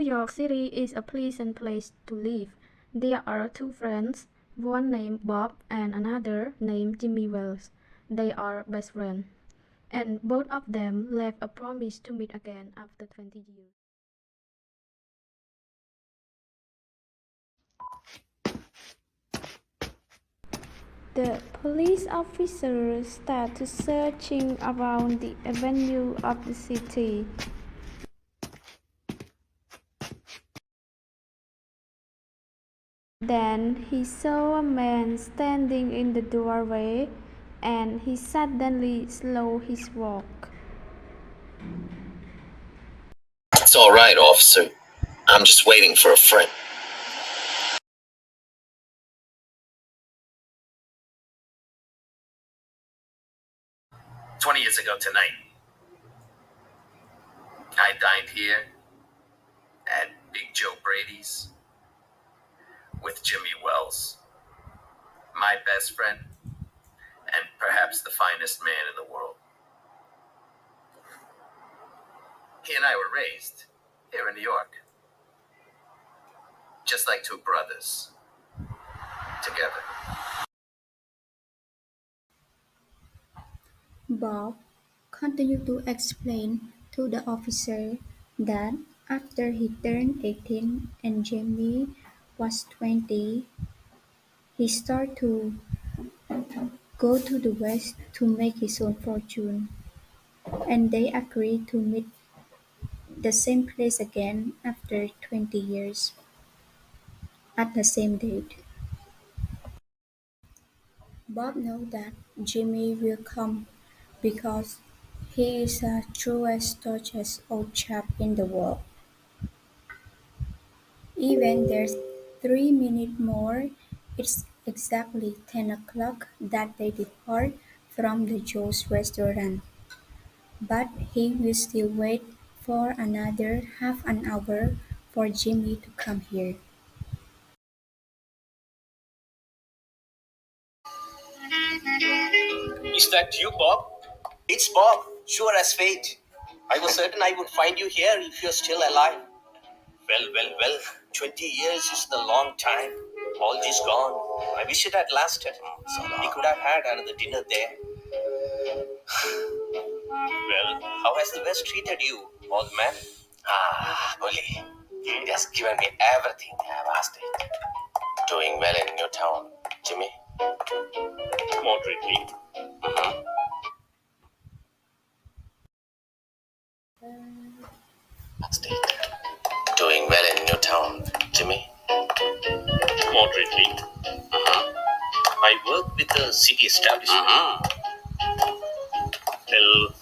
York City is a pleasant place to live. There are two friends, one named Bob and another named Jimmy Wells. They are best friends, and both of them left a promise to meet again after 20 years. The police officers started searching around the avenue of the city. Then he saw a man standing in the doorway, and he suddenly slowed his walk. It's all right, officer. I'm just waiting for a friend. 20 years ago tonight, I dined here at Big Joe Brady's with Jimmy Wells, my best friend and perhaps the finest man in the world. He and I were raised here in New York, just like two brothers, together. Bob continued to explain to the officer that after he turned 18 and Jimmy was 20, he started to go to the West to make his own fortune, and they agreed to meet the same place again after 20 years at the same date. Bob knows that Jimmy will come because he is the truest, toughest old chap in the world. Even there's 3 minutes more, it's exactly 10 o'clock that they depart from the Joe's restaurant. But he will still wait for another half an hour for Jimmy to come here. Is that you, Bob? It's Bob, sure as fate. I was certain I would find you here if you're still alive. Well. 20 years is a long time. All is gone. I wish it had lasted. So we could have had another dinner there. Well, how has the West treated you, old man? Bully. It has given me everything I have asked it. Doing well in your town, Jimmy? Moderately. Doing well in your town, Jimmy? Moderately. I work with a city establishment. Well,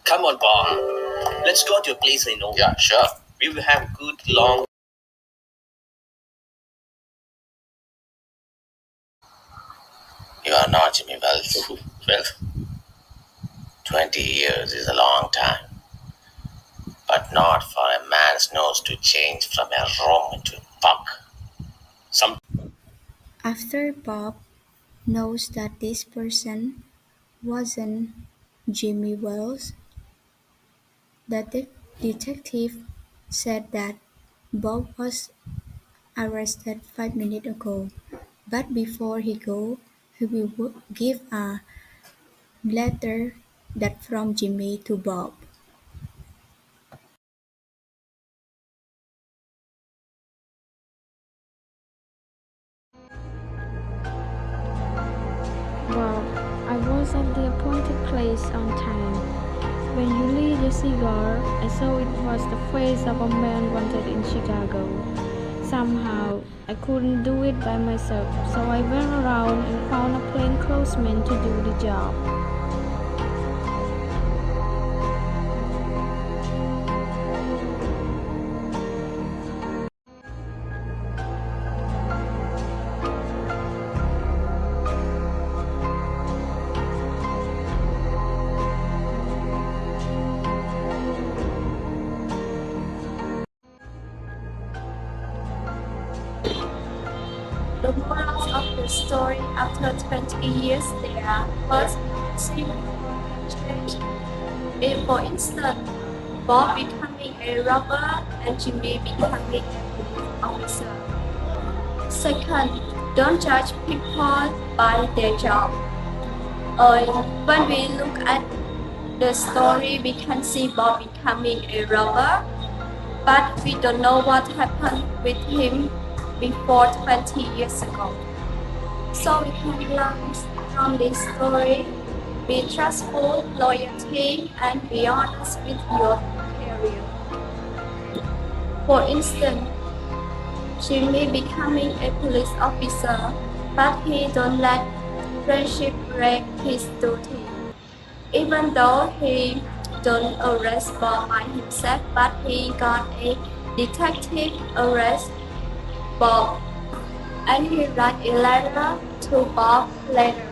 come on, Bob. Let's go to a place I know. Yeah, sure. We will have good, long... You are not Jimmy Wells. Well, 20 years is a long time. But not for a man's nose to change from a room into a pug. After Bob knows that this person wasn't Jimmy Wells, the detective said that Bob was arrested 5 minutes ago, but before he go, he will give a letter that from Jimmy to Bob. Well, I was at the appointed place on time. When you lit a cigar, I saw it was the face of a man wanted in Chicago. Somehow, I couldn't do it by myself, so I went around and found a plainclothesman to do the job. The moral of the story: after 20 years, there are first change. If, for instance, Bob becomes becoming a robber and Jimmy becoming a police officer. Second, don't judge people by their job. When we look at the story, we can see Bob becoming a robber, but we don't know what happened with him before 20 years ago. So we can learn from this story, be trustful, loyalty, and be honest with your career. For instance, Jimmy becoming a police officer, but he don't let friendship break his duty. Even though he don't arrest Bob by himself, but he got a detective arrest Bob, and he write a letter to Bob later.